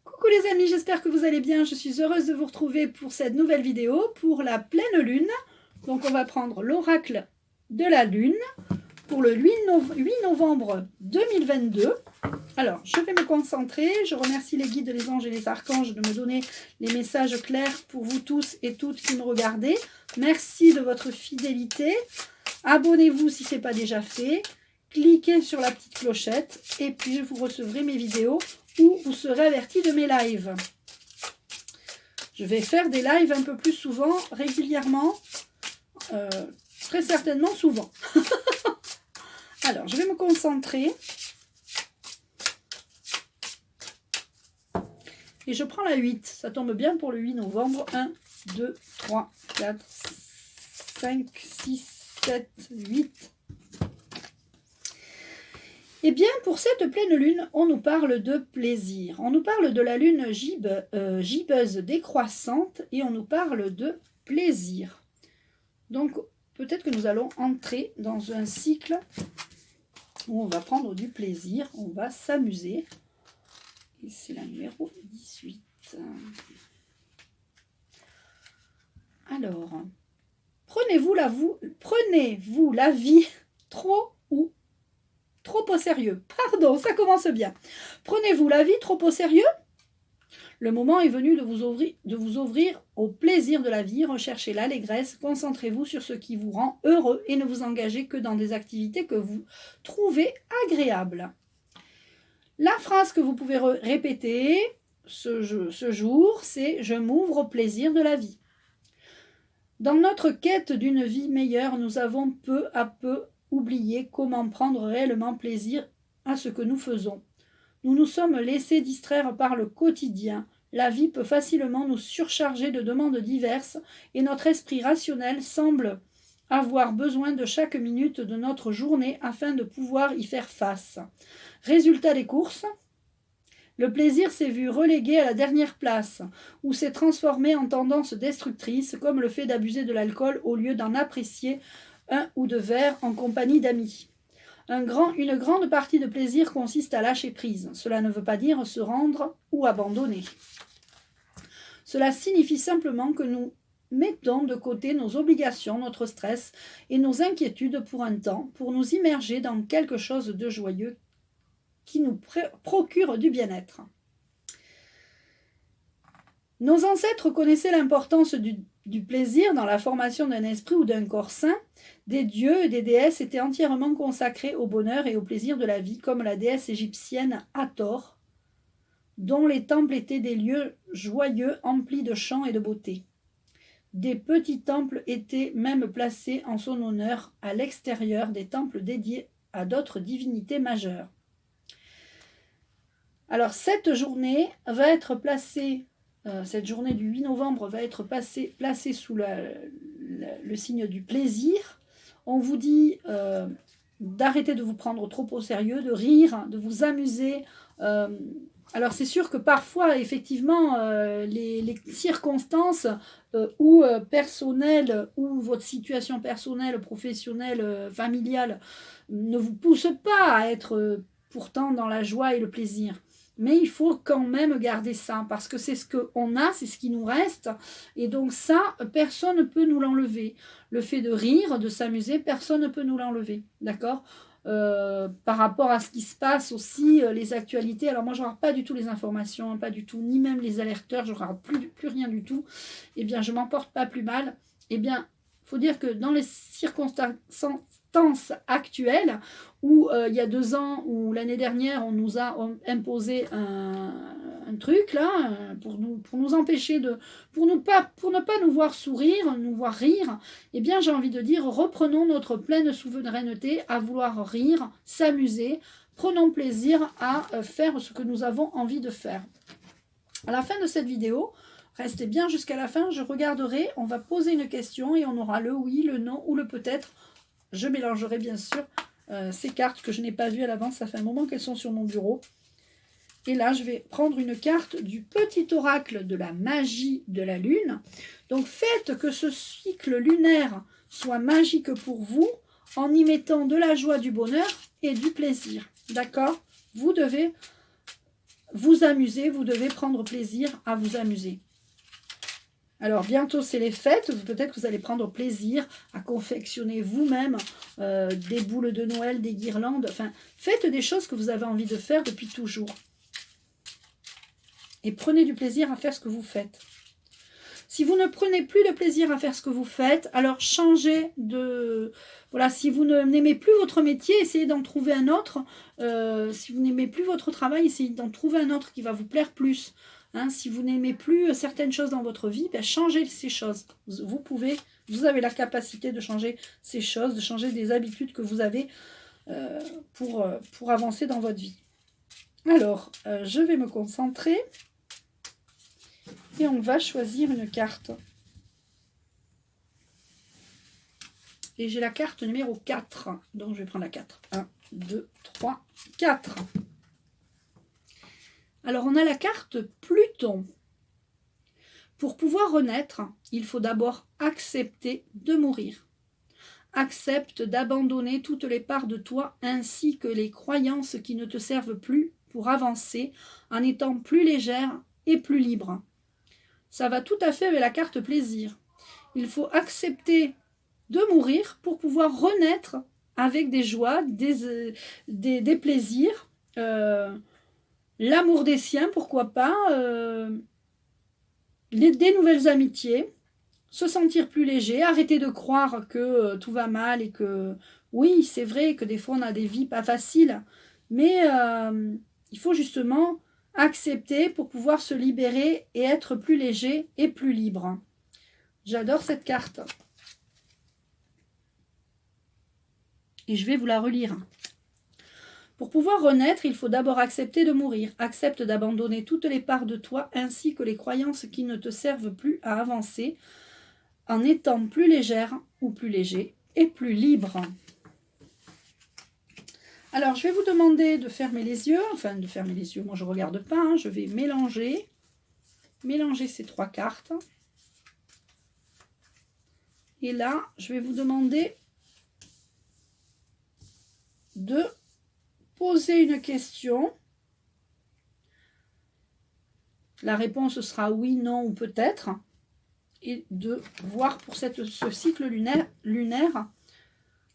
Coucou les amis, j'espère que vous allez bien. Je suis heureuse de vous retrouver pour cette nouvelle vidéo pour la pleine lune. Donc on va prendre l'oracle de la lune pour le 8 novembre 2022. Alors, je vais me concentrer. Je remercie les guides, les anges et les archanges de me donner les messages clairs pour vous tous et toutes qui me regardez. Merci de votre fidélité. Abonnez-vous si ce n'est pas déjà fait. Cliquez sur la petite clochette et puis vous recevrez mes vidéos où vous serez avertis de mes lives. Je vais faire des lives un peu plus souvent, régulièrement, très certainement souvent. Alors, je vais me concentrer. Et je prends la 8. Ça tombe bien pour le 8 novembre. 1, 2, 3, 4, 5, 6, 7, 8. Eh bien, pour cette pleine lune, on nous parle de plaisir. On nous parle de la lune gibbeuse décroissante et on nous parle de plaisir. Donc, peut-être que nous allons entrer dans un cycle où on va prendre du plaisir, on va s'amuser. Et c'est la numéro 18. Alors, prenez-vous la vie trop au sérieux. Pardon, ça commence bien. Prenez-vous la vie trop au sérieux? Le moment est venu de vous ouvrir au plaisir de la vie. Recherchez l'allégresse. Concentrez-vous sur ce qui vous rend heureux et ne vous engagez que dans des activités que vous trouvez agréables. La phrase que vous pouvez répéter ce jour, c'est « Je m'ouvre au plaisir de la vie ». Dans notre quête d'une vie meilleure, nous avons peu à peu oublié comment prendre réellement plaisir à ce que nous faisons. Nous nous sommes laissés distraire par le quotidien. La vie peut facilement nous surcharger de demandes diverses et notre esprit rationnel semble avoir besoin de chaque minute de notre journée afin de pouvoir y faire face. Résultat des courses, le plaisir s'est vu relégué à la dernière place ou s'est transformé en tendance destructrice comme le fait d'abuser de l'alcool au lieu d'en apprécier un ou deux verres en compagnie d'amis. Une grande partie de plaisir consiste à lâcher prise. Cela ne veut pas dire se rendre ou abandonner. Cela signifie simplement que nous mettons de côté nos obligations, notre stress et nos inquiétudes pour un temps, pour nous immerger dans quelque chose de joyeux qui nous procure du bien-être. Nos ancêtres connaissaient l'importance du plaisir dans la formation d'un esprit ou d'un corps sain. Des dieux et des déesses étaient entièrement consacrés au bonheur et au plaisir de la vie, comme la déesse égyptienne Hathor, dont les temples étaient des lieux joyeux emplis de chants et de beauté. Des petits temples étaient même placés en son honneur à l'extérieur des temples dédiés à d'autres divinités majeures. Alors cette journée va être placée, cette journée du 8 novembre va être placée sous le signe du plaisir. On vous dit d'arrêter de vous prendre trop au sérieux, de rire, de vous amuser. Alors c'est sûr que parfois, effectivement, les circonstances personnelles ou votre situation personnelle, professionnelle, familiale ne vous poussent pas à être pourtant dans la joie et le plaisir. Mais il faut quand même garder ça, parce que c'est ce qu'on a, c'est ce qui nous reste. Et donc ça, personne ne peut nous l'enlever. Le fait de rire, de s'amuser, personne ne peut nous l'enlever. D'accord ? Par rapport à ce qui se passe aussi, les actualités. Alors moi, je ne regarde pas du tout les informations, hein, pas du tout, ni même les alerteurs, je ne regarde plus rien du tout. Eh bien, je ne m'en porte pas plus mal. Eh bien, il faut dire que dans les circonstances actuelles, où il y a 2 ans ou l'année dernière, on nous a imposé un truc là, pour nous empêcher pour ne pas nous voir sourire, nous voir rire, eh bien j'ai envie de dire, reprenons notre pleine souveraineté à vouloir rire, s'amuser, prenons plaisir à faire ce que nous avons envie de faire. À la fin de cette vidéo, restez bien jusqu'à la fin, je regarderai, on va poser une question et on aura le oui, le non ou le peut-être. Je mélangerai bien sûr ces cartes que je n'ai pas vues à l'avance, ça fait un moment qu'elles sont sur mon bureau. Et là, je vais prendre une carte du petit oracle de la magie de la lune. Donc, faites que ce cycle lunaire soit magique pour vous en y mettant de la joie, du bonheur et du plaisir. D'accord ? Vous devez vous amuser, vous devez prendre plaisir à vous amuser. Alors, bientôt, c'est les fêtes. Peut-être que vous allez prendre plaisir à confectionner vous-même des boules de Noël, des guirlandes. Enfin, faites des choses que vous avez envie de faire depuis toujours. Et prenez du plaisir à faire ce que vous faites. Si vous ne prenez plus de plaisir à faire ce que vous faites, alors changez de... Voilà, si vous n'aimez plus votre métier, essayez d'en trouver un autre. Si vous n'aimez plus votre travail, essayez d'en trouver un autre qui va vous plaire plus. Hein, si vous n'aimez plus certaines choses dans votre vie, ben changez ces choses. Vous avez la capacité de changer ces choses, de changer des habitudes que vous avez pour avancer dans votre vie. Alors, je vais me concentrer et on va choisir une carte. Et j'ai la carte numéro 4, donc je vais prendre la 4. 1, 2, 3, 4. Alors, on a la carte Pluton. Pour pouvoir renaître, il faut d'abord accepter de mourir. Accepte d'abandonner toutes les parts de toi ainsi que les croyances qui ne te servent plus pour avancer en étant plus légère et plus libre. Ça va tout à fait avec la carte plaisir. Il faut accepter de mourir pour pouvoir renaître avec des joies, des plaisirs, l'amour des siens, pourquoi pas, des nouvelles amitiés, se sentir plus léger, arrêter de croire que tout va mal et que, oui, c'est vrai que des fois on a des vies pas faciles, mais il faut justement accepter pour pouvoir se libérer et être plus léger et plus libre. J'adore cette carte. Et je vais vous la relire. Pour pouvoir renaître, il faut d'abord accepter de mourir. Accepte d'abandonner toutes les parts de toi ainsi que les croyances qui ne te servent plus à avancer en étant plus légère ou plus léger et plus libre. Alors, je vais vous demander de fermer les yeux. Enfin, de fermer les yeux, moi je ne regarde pas. Hein. Je vais mélanger ces 3 cartes. Et là, je vais vous demander de poser une question. La réponse sera oui, non ou peut-être. Et de voir pour ce cycle lunaire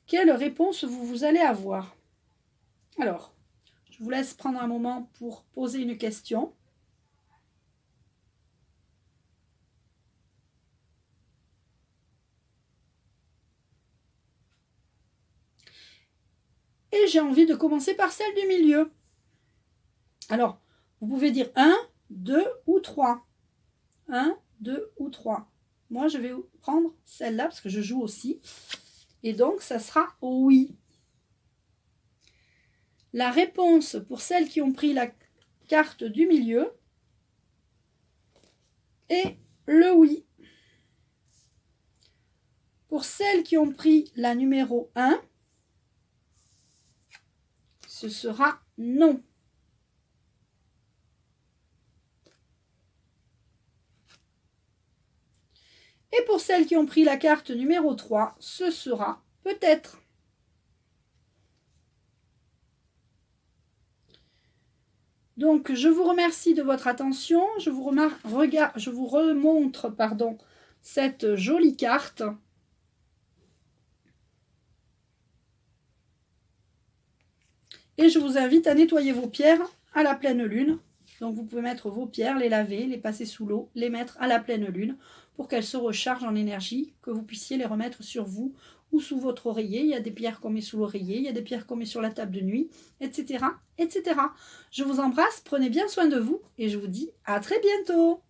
quelle réponse vous allez avoir. Alors, je vous laisse prendre un moment pour poser une question. Et j'ai envie de commencer par celle du milieu. Alors, vous pouvez dire 1, 2 ou 3. 1, 2 ou 3. Moi, je vais prendre celle-là parce que je joue aussi. Et donc, ça sera oui. La réponse pour celles qui ont pris la carte du milieu est le oui. Pour celles qui ont pris la numéro 1, ce sera non. Et pour celles qui ont pris la carte numéro 3, ce sera peut-être. Donc, je vous remercie de votre attention. Je vous remontre cette jolie carte. Et je vous invite à nettoyer vos pierres à la pleine lune. Donc, vous pouvez mettre vos pierres, les laver, les passer sous l'eau, les mettre à la pleine lune pour qu'elles se rechargent en énergie, que vous puissiez les remettre sur vous ou sous votre oreiller. Il y a des pierres qu'on met sous l'oreiller, il y a des pierres qu'on met sur la table de nuit, etc., etc. Je vous embrasse, prenez bien soin de vous et je vous dis à très bientôt.